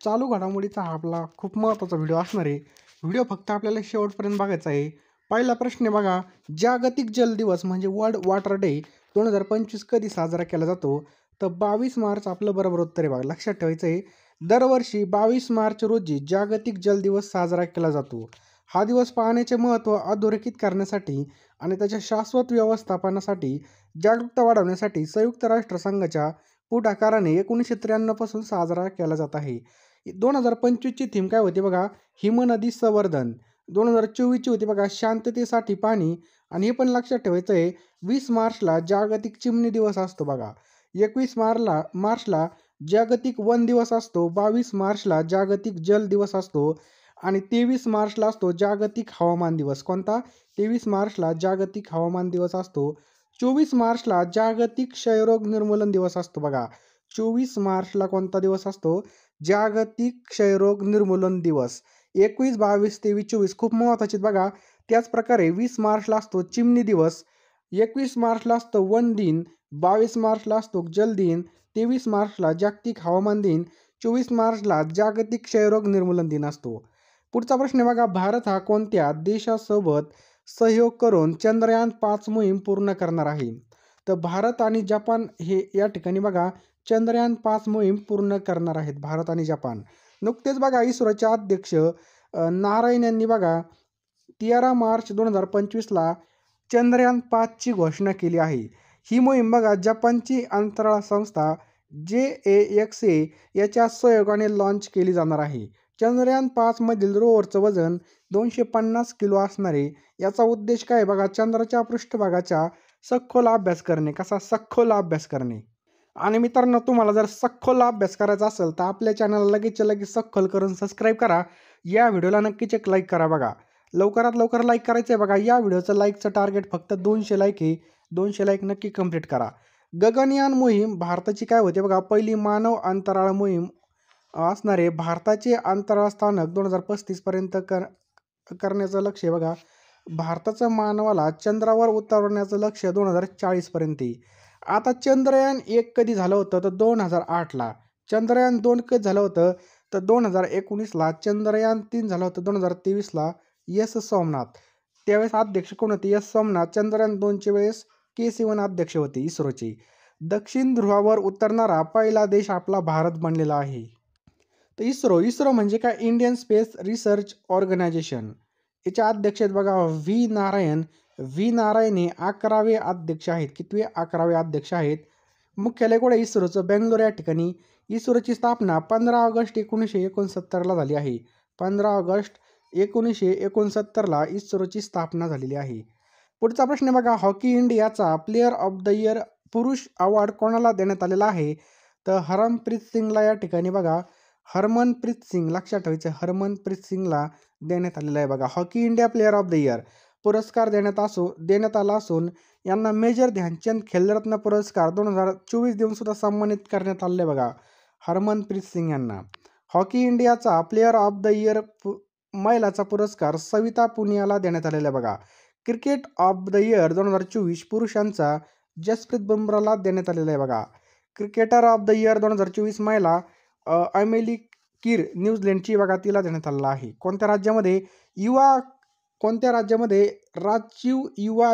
चालू घडामोडीचा हा आपला खूप महत्त्वाचा व्हिडिओ असणार आहे. व्हिडिओ फक्त आपल्याला शेवटपर्यंत बघायचा आहे. पहिला प्रश्न आहे बघा, जागतिक जल दिवस म्हणजे वर्ल्ड वॉटर डे 2025 कधी साजरा केला जातो? तर 22 मार्च आपलं बरोबर उत्तर आहे बघा. लक्षात ठेवायचं आहे, दरवर्षी 22 मार्च रोजी जागतिक जल दिवस साजरा केला जातो. हा दिवस पाण्याचे महत्त्व अधोरेखित करण्यासाठी आणि त्याच्या शाश्वत व्यवस्थापनासाठी जागरूकता वाढवण्यासाठी संयुक्त राष्ट्रसंघाच्या पुढाकाराने 1993 पासून साजरा केला जात आहे. 2025ची थीम काय होती बघा, हिमनदी संवर्धन. 2024ची होती बघा, शांततेसाठी पाणी. आणि हे पण लक्षात ठेवायचं आहे, 20 मार्चला जागतिक चिमणी दिवस असतो बघा. 21 मार्चला जागतिक वन दिवस असतो. 22 मार्चला जागतिक जल दिवस असतो. आणि 23 मार्चला असतो जागतिक हवामान दिवस. कोणता? 23 मार्चला जागतिक हवामान दिवस असतो. 24 मार्चला जागतिक क्षयरोग निर्मूलन दिवस असतो बघा. 24 मार्चला कोणता दिवस असतो? जागतिक क्षयरोग निर्मूलन दिवस. 21, 22, 23, 24 खूप महत्त्वाचे बघा. त्याचप्रकारे 20 मार्चला असतो चिमणी दिवस. 21 मार्चला असतो वन दिन. 22 मार्चला असतो जल दिन. 23 मार्चला जागतिक हवामान दिन. 24 मार्चला जागतिक क्षयरोग निर्मूलन दिन असतो. पुढचा प्रश्न बघा, भारत हा कोणत्या देशासोबत सहयोग करून चंद्रयान 5 मोहीम पूर्ण करणार आहे? तर भारत आणि जपान हे या ठिकाणी बघा चंद्रयान 5 मोहीम पूर्ण करणार आहेत, भारत आणि जपान. नुकतेच बघा इस्रोचे अध्यक्ष नारायण यांनी बघा 13 मार्च 2025ला चंद्रयान 5ची घोषणा केली आहे. ही मोहीम बघा जपानची अंतराळ संस्था JAXA याच्या सहयोगाने लॉन्च केली जाणार आहे. चंद्रयान 5 मधील रोवरचं वजन 250 किलो असणार आहे. याचा उद्देश काय बघा, चंद्राच्या पृष्ठभागाचा सखोल अभ्यास करणे. कसा? सखोल अभ्यास करणे. आणि मित्रांनो, तुम्हाला जर सखोल अभ्यास करायचा असेल तर आपल्या चॅनलला लगेच सखोल करून सबस्क्राईब करा. या व्हिडिओला नक्कीच एक लाईक करा बघा. लवकरात लवकर लाईक करायचं आहे बघा. या व्हिडिओचं लाईकचं टार्गेट फक्त 200 लाईक आहे. 200 लाईक नक्की कंप्लीट करा. गगनयान मोहीम भारताची काय होते बघा, पहिली मानव अंतराळ मोहीम असणार आहे. भारताचे अंतराळ स्थानक 2035 पर्यंत करण्याचं लक्ष आहे बघा. भारताचं मानवाला चंद्रावर उतरवण्याचं लक्ष 2040 पर्यंत आहे. आता चंद्रयान 1 कधी झालं होतं? तर 2008ला. चंद्रयान 2 कधी झालं होतं? तर 2019ला. चंद्रयान 3 झालं होतं 2023ला. एस सोमनाथ, त्यावेळेस अध्यक्ष कोण होते? एस सोमनाथ. चंद्रयान 2च्या वेळेस K-7 अध्यक्ष होते इस्रोचे. दक्षिण ध्रुवावर उतरणारा पहिला देश आपला भारत बनलेला आहे. तर इस्रो म्हणजे काय? Indian Space Research Organisation. याचे अध्यक्ष आहेत बघा व्ही नारायण हे 11वे अध्यक्ष आहेत. कितवे? 11वे अध्यक्ष आहेत. मुख्यालय कुठे? इस्रोचं बेंगलोर या ठिकाणी. इस्रोची स्थापना 15 ऑगस्ट 1969ला झाली आहे. 15 ऑगस्ट 1969ला इस्रोची स्थापना झालेली आहे. पुढचा प्रश्न बघा, हॉकी इंडियाचा प्लेयर ऑफ द इयर पुरुष अवॉर्ड कोणाला देण्यात आलेला आहे? तर हरमनप्रीत सिंगला या ठिकाणी बघा. हरमनप्रीत सिंग, लक्षात ठेवायचं, हरमनप्रीत सिंगला देण्यात आलेला आहे बघा. Hockey India player of the year पुरस्कार देण्यात आला असून यांना मेजर ध्यानचंद खेलरत्न पुरस्कार 2024 देऊन सुद्धा सन्मानित करण्यात आले बघा हरमनप्रीत सिंग यांना. हॉकी इंडियाचा प्लेयर ऑफ द इयर महिलाचा पुरस्कार सविता पुनियाला देण्यात आलेला आहे बघा. क्रिकेट ऑफ द इयर 2024 पुरुषांचा जसप्रीत बुमराहला देण्यात आलेला आहे बघा. क्रिकेटर ऑफ द इयर 2024 महिला एमिली कीर न्यूझीलंडची बघा, तिला देण्यात आलेला आहे. कोणत्या राज्यामध्ये? राजीव युवा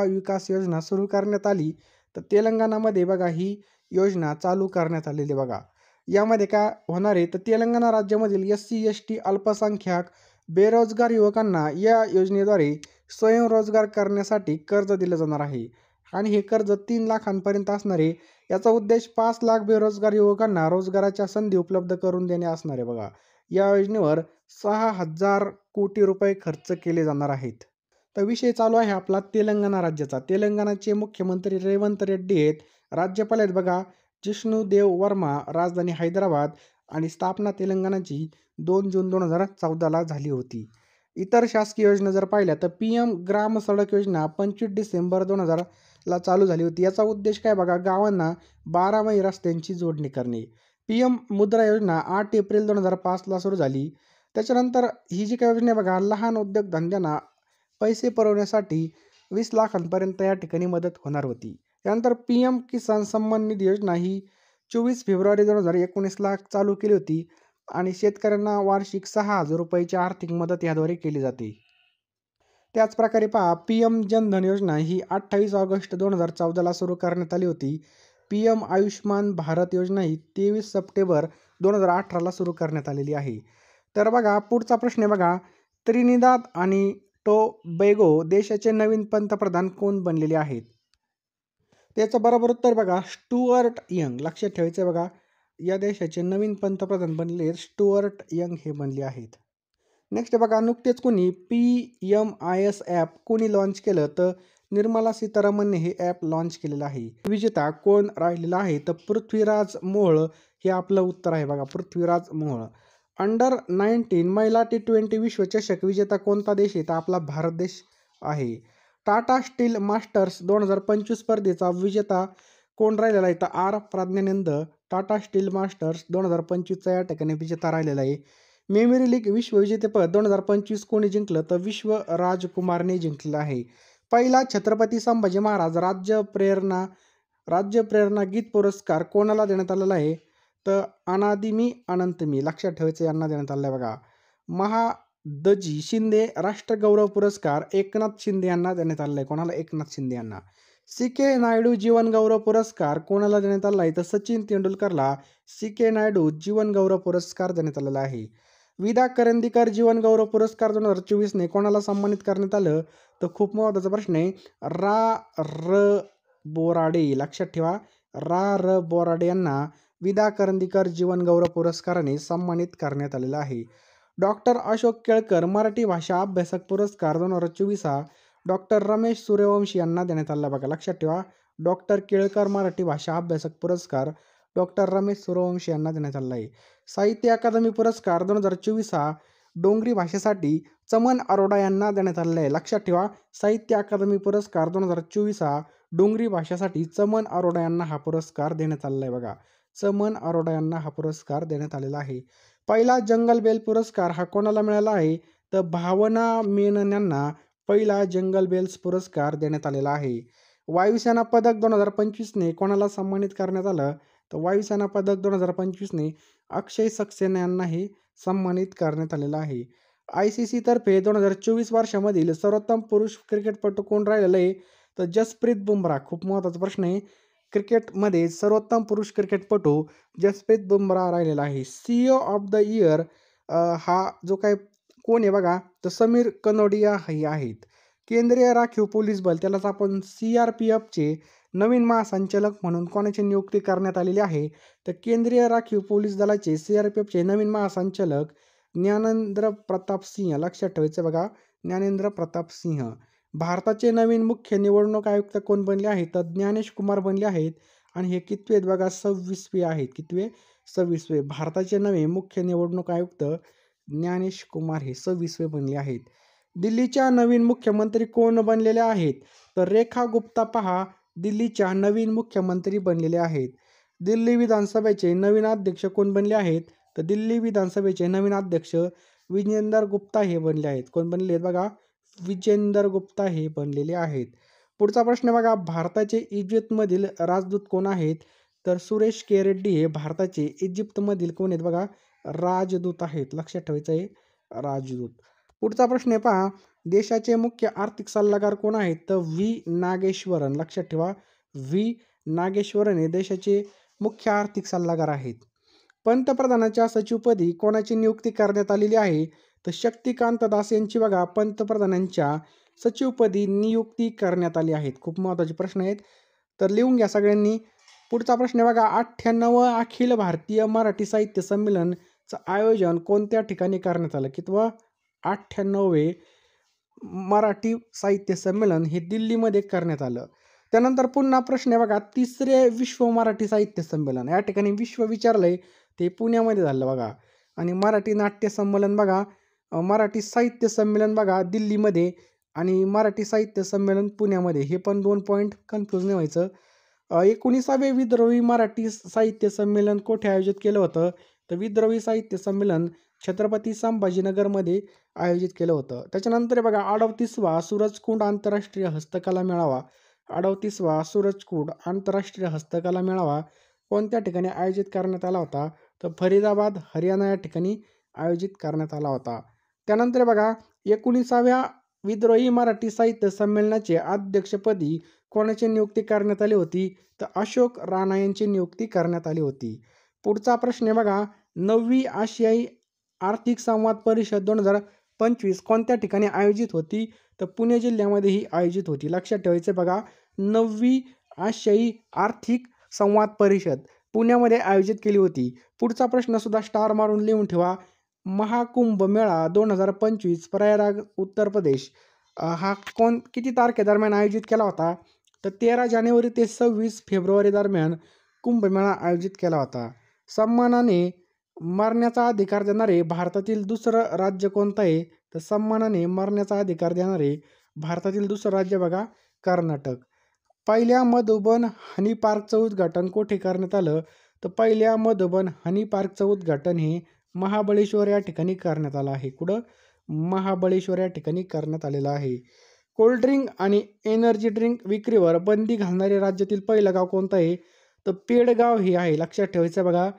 विकास योजना सुरू करण्यात आली? तर तेलंगणामध्ये बघा ही योजना चालू करण्यात आलेली बघा. यामध्ये काय होणार आहे? तर तेलंगणा राज्यामधील SC ST अल्पसंख्याक बेरोजगार युवकांना या योजनेद्वारे स्वयंरोजगार करण्यासाठी कर्ज दिलं जाणार आहे. आणि हे कर्ज 3 लाखांपर्यंत असणार आहे. याचा उद्देश 5 लाख बेरोजगार युवकांना रोजगाराच्या संधी उपलब्ध करून देणे असणार आहे बघा. या योजनेवर 6,000 कोटी रुपये खर्च केले जाणार आहेत. तर विषय चालू आहे आपला तेलंगणा राज्याचा. तेलंगणाचे मुख्यमंत्री रेवंत रेड्डी आहेत. राज्यपाल आहेत बघा जिष्णुदेव वर्मा. राजधानी हैदराबाद. आणि स्थापना तेलंगणाची 2 जून 2014ला झाली होती. इतर शासकीय योजना जर पाहिल्या तर PM ग्राम सडक योजना 25 डिसेंबर 2000ला चालू झाली होती. याचा उद्देश काय बघा, गावांना 12 रस्त्यांची जोडणी करणे. PM मुद्रा योजना 8 एप्रिल 2005ला सुरू झाली. त्याच्यानंतर ही जी काही योजना आहे बघा, लहान उद्योगधंद्यांना पैसे पुरवण्यासाठी 20 लाखांपर्यंत या ठिकाणी मदत होणार होती. त्यानंतर PM किसान सन्मान निधी योजना ही 24 फेब्रुवारी 2019ला चालू केली होती आणि शेतकऱ्यांना वार्षिक 6,000 रुपयाची आर्थिक मदत याद्वारे केली जाते. त्याचप्रकारे पहा, PM जनधन योजना ही 28 ऑगस्ट 2014ला सुरू करण्यात आली होती. PM आयुष्मान भारत योजना ही 23 सप्टेंबर 2018ला सुरू करण्यात आलेली आहे. तर बघा पुढचा प्रश्न आहे बघा, त्रिनिदाद आणि टोबॅगो देशाचे नवीन पंतप्रधान कोण बनलेले आहेत? त्याचं बरोबर उत्तर बघा स्टुअर्ट यंग. लक्षात ठेवायचं आहे बघा, या देशाचे नवीन पंतप्रधान बनले स्टुअर्ट यंग हे बनले आहेत. नेक्स्ट बघा, नुकतेच कोणी PMIS ॲप कोणी लॉन्च केलं? तर निर्मला सीतारामनने हे ॲप लॉन्च केलेलं आहे. विजेता कोण राहिलेला आहे? तर पृथ्वीराज मोहोळ हे आपलं उत्तर आहे बघा, पृथ्वीराज मोहोळ. अंडर-19 महिला T20 विश्वचषक विजेता कोणता देश आहे? तर आपला भारत देश आहे. टाटा स्टील मास्टर्स 2025 स्पर्धेचा विजेता कोण राहिलेला आहे? तर R Praggnanandhaa Tata Steel Masters 2025चा या ठिकाणी विजेता राहिलेला आहे. मेमरी लीग विश्वविजेतेपद 2025 कोणी जिंकलं? तर विश्व राजकुमारने जिंकलेलं आहे. पहिला छत्रपती संभाजी महाराज राज्य प्रेरणा गीत पुरस्कार कोणाला देण्यात आलेला आहे? तर अनादी मी अनंत मी. लक्षात ठेवायचं, यांना देण्यात आलेला आहे बघा. महादजी शिंदे राष्ट्रगौरव पुरस्कार एकनाथ शिंदे यांना देण्यात आलेला आहे. कोणाला? एकनाथ शिंदे यांना. CK नायडू जीवन गौरव पुरस्कार कोणाला देण्यात आला आहे? तर सचिन तेंडुलकरला CK नायडू जीवन गौरव पुरस्कार देण्यात आलेला आहे. विदा करंदीकर जीवन गौरव पुरस्कार 2024ने कोणाला सन्मानित करण्यात आलं? तर खूप महत्त्वाचा प्रश्न आहे. रा.र. बोराडे. लक्षात ठेवा, रा.र. बोराडे यांना विदा करंदीकर जीवन गौरव पुरस्काराने सन्मानित करण्यात आलेला आहे. डॉक्टर अशोक केळकर मराठी भाषा अभ्यासक पुरस्कार 2024 हा डॉक्टर रमेश सूर्यवंशी यांना देण्यात आला बघा. लक्षात ठेवा, डॉक्टर केळकर मराठी भाषा अभ्यासक पुरस्कार डॉक्टर रमेश सूर्यवंशी यांना देण्यात आला आहे. साहित्य अकादमी पुरस्कार 2024 हा डोंगरी भाषेसाठी चमन अरोडा यांना देण्यात आलेला आहे. लक्षात ठेवा, साहित्य अकादमी पुरस्कार 2024 हा डोंगरी भाषेसाठी चमन अरोडा यांना हा पुरस्कार देण्यात आलेला आहे बघा. चमन अरोडा यांना हा पुरस्कार देण्यात आलेला आहे. पहिला जंगल बेल पुरस्कार हा कोणाला मिळाला आहे? तर भावना मेनन यांना पहिला जंगल बेल्स पुरस्कार देण्यात आलेला आहे. वायुसेना पदक 2025ने कोणाला सन्मानित करण्यात आलं? तर वायुसेना पदक 2025ने अक्षय सक्सेना यांना हे सन्मानित करण्यात आलेलं आहे. ICC तर्फे 2024 वर्षामधील सर्वोत्तम पुरुष क्रिकेटपटू कोण राहिलेला आहे? तर जसप्रीत बुमराह. खूप महत्त्वाचा प्रश्न आहे. क्रिकेटमध्ये सर्वोत्तम पुरुष क्रिकेटपटू जसप्रीत बुमराह राहिलेला आहे. CEO ऑफ द इयर हा जो काय कोण आहे बघा, तर समीर कनोडिया हे आहेत. केंद्रीय राखीव पोलीस बल, त्यालाच आपण CRPFचे नवीन महासंचालक म्हणून कोणाची नियुक्ती करण्यात आलेली आहे? तर केंद्रीय राखीव पोलीस दलाचे CRPFचे नवीन महासंचालक ज्ञानेंद्र प्रताप सिंह. लक्षात ठेवायचं बघा, ज्ञानेंद्र प्रताप सिंह. भारताचे नवीन मुख्य निवडणूक आयुक्त कोण बनले आहेत? तर ज्ञानेश कुमार बनले आहेत. आणि हे कितवे आहेत बघा? 26वे आहेत. कितवे? 26वे. भारताचे नवे मुख्य निवडणूक आयुक्त ज्ञानेश कुमार हे 26वे बनले आहेत. दिल्लीच्या नवीन मुख्यमंत्री कोण बनलेले आहेत? तर रेखा गुप्ता पहा, दिल्लीच्या नवीन मुख्यमंत्री बनलेले आहेत. दिल्ली विधानसभेचे नवीन अध्यक्ष कोण बनले आहेत? तर दिल्ली विधानसभेचे नवीन अध्यक्ष विजेंदर गुप्ता हे बनले आहेत. कोण बनले आहेत बघा? विजेंदर गुप्ता हे बनलेले आहेत. पुढचा प्रश्न बघा, भारताचे इजिप्तमधील राजदूत कोण आहेत? तर सुरेश के रेड्डी हे भारताचे इजिप्तमधील कोण आहेत बघा? राजदूत आहेत. लक्षात ठेवायचं आहे, राजदूत. पुढचा प्रश्न आहे पहा, देशाचे मुख्य आर्थिक सल्लागार कोण आहेत? तर V नागेश्वरन. लक्षात ठेवा, V नागेश्वरन हे देशाचे मुख्य आर्थिक सल्लागार आहेत. पंतप्रधानाच्या सचिवपदी कोणाची नियुक्ती करण्यात आलेली आहे? तर शक्तिकांत दास यांची बघा पंतप्रधानांच्या सचिवपदी नियुक्ती करण्यात आली आहेत. खूप महत्त्वाचे प्रश्न आहेत, तर लिहून घ्या सगळ्यांनी. पुढचा प्रश्न बघा, 98 अखिल भारतीय मराठी साहित्य संमेलनचं आयोजन कोणत्या ठिकाणी करण्यात आलं? कितवं? 98वे मराठी साहित्य संमेलन हे दिल्लीमध्ये करण्यात आलं. त्यानंतर पुन्हा प्रश्न आहे बघा, 3रे विश्व मराठी साहित्य संमेलन, या ठिकाणी विश्व विचारलंय, ते पुण्यामध्ये झालं बघा. आणि मराठी नाट्य संमेलन बघा, मराठी साहित्य संमेलन बघा दिल्लीमध्ये, आणि मराठी साहित्य संमेलन पुण्यामध्ये. हे पण 2 पॉईंट कन्फ्यूज नाही व्हायचं. 19वे विद्रोही मराठी साहित्य संमेलन कोठे आयोजित केलं होतं? तर विद्रोही साहित्य संमेलन छत्रपती संभाजीनगरमध्ये आयोजित केलं होतं. त्याच्यानंतर बघा, 38वा सूरजकुंड आंतरराष्ट्रीय हस्तकला मेळावा, 38वा सूरजकुंड आंतरराष्ट्रीय हस्तकला मेळावा कोणत्या ठिकाणी आयोजित करण्यात आला होता? तर फरीदाबाद, हरियाणा या ठिकाणी आयोजित करण्यात आला होता. त्यानंतर बघा 19व्या विद्रोही मराठी साहित्य संमेलनाचे अध्यक्षपदी कोणाची नियुक्ती करण्यात आली होती? तर अशोक राणा यांची नियुक्ती करण्यात आली होती. पुढचा प्रश्न आहे बघा 9वी आशियाई आर्थिक संवाद परिषद 2025 कोणत्या ठिकाणी आयोजित होती? तर पुणे जिल्ह्यामध्ये ही आयोजित होती. लक्षात ठेवायचं बघा 9वी आशियाई आर्थिक संवाद परिषद पुण्यामध्ये आयोजित केली होती. पुढचा प्रश्न सुद्धा स्टार मारून लिहून ठेवा. महाकुंभ मेळा 2025 प्रयागराज उत्तर प्रदेश हा किती तारखेदरम्यान आयोजित केला होता? तर 13 जानेवारी ते 26 फेब्रुवारी दरम्यान कुंभमेळा आयोजित केला होता. सन्मानाने मरण्याचा अधिकार देणारे भारतातील दुसरं राज्य कोणतं आहे? तर सन्मानाने मरण्याचा अधिकार देणारे भारतातील दुसरं राज्य बघा कर्नाटक. पहिल्या मधुबन हनी पार्कचं उद्घाटन कोठे करण्यात आलं? तर पहिल्या मधुबन हनी पार्कचं उद्घाटन हे महाबळेश्वर या ठिकाणी करण्यात आलं आहे. कुठं? महाबळेश्वर या ठिकाणी करण्यात आलेलं आहे. कोल्ड्रिंक आणि एनर्जी ड्रिंक विक्रीवर बंदी घालणारे राज्यातील पहिलं गाव कोणतं आहे? तर पेडगाव हे आहे. लक्षात ठेवायचं बघा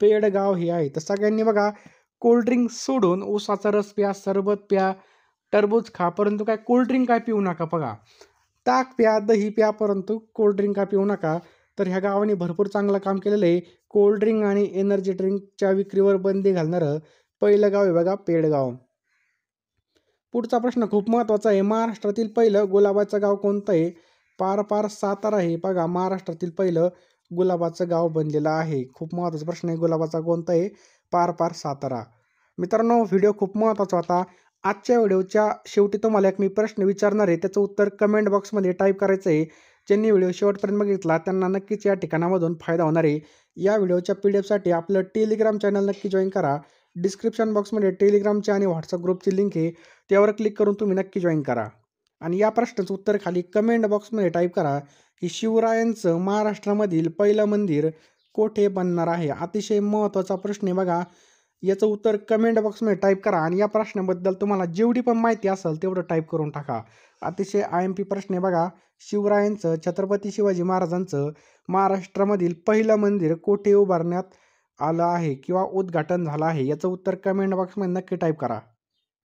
पेडगाव हे आहे. तर सगळ्यांनी बघा कोल्ड्रिंक सोडून ऊसाचा रस प्या, सरबत प्या, टरबूज खा, परंतु काय कोल्ड्रिंक काय पिऊ नका. बघा ताक प्या, दही प्या, परंतु कोल्ड्रिंक काय पिऊ नका. तर ह्या गावाने भरपूर चांगलं काम केलेलं आहे. कोल्ड्रिंक आणि एनर्जी ड्रिंकच्या विक्रीवर बंदी घालणारं पहिलं गाव आहे बघा पेडगाव. पुढचा प्रश्न खूप महत्त्वाचा आहे. महाराष्ट्रातील पहिलं गुलाबाचं गाव कोणतं आहे? पार सातारा हे बघा महाराष्ट्रातील पहिलं गुलाबाचं गाव बनलेलं आहे. खूप महत्त्वाचा प्रश्न आहे. गुलाबाचा कोणता आहे? पार सातारा. मित्रांनो व्हिडिओ खूप महत्त्वाचा होता. आजच्या व्हिडिओच्या शेवटी तुम्हाला एक मी प्रश्न विचारणार आहे. त्याचं उत्तर कमेंट बॉक्समध्ये टाईप करायचं आहे. ज्यांनी व्हिडिओ शेवटपर्यंत बघितला त्यांना नक्कीच या ठिकाणामधून फायदा होणार आहे. या व्हिडिओच्या PDF आपलं टेलिग्राम चॅनल नक्की जॉईन करा. डिस्क्रिप्शन बॉक्समध्ये टेलिग्रामची आणि व्हॉट्सअप ग्रुपची लिंक आहे. त्यावर क्लिक करून तुम्ही नक्की जॉईन करा. आणि या प्रश्नाचं उत्तर खाली कमेंट बॉक्समध्ये टाईप करा की शिवरायांचं महाराष्ट्रामधील पहिलं मंदिर कोठे बनणार आहे? अतिशय महत्त्वाचा प्रश्न आहे बघा. याचं उत्तर कमेंट बॉक्समध्ये टाईप करा आणि या प्रश्नाबद्दल तुम्हाला जेवढी पण माहिती असेल तेवढं टाईप करून टाका. अतिशय IMP प्रश्न आहे बघा. शिवरायांचं छत्रपती शिवाजी महाराजांचं महाराष्ट्रामधील पहिलं मंदिर कोठे उभारण्यात आलं आहे किंवा उद्घाटन झालं आहे? याचं उत्तर कमेंट बॉक्समध्ये नक्की टाईप करा.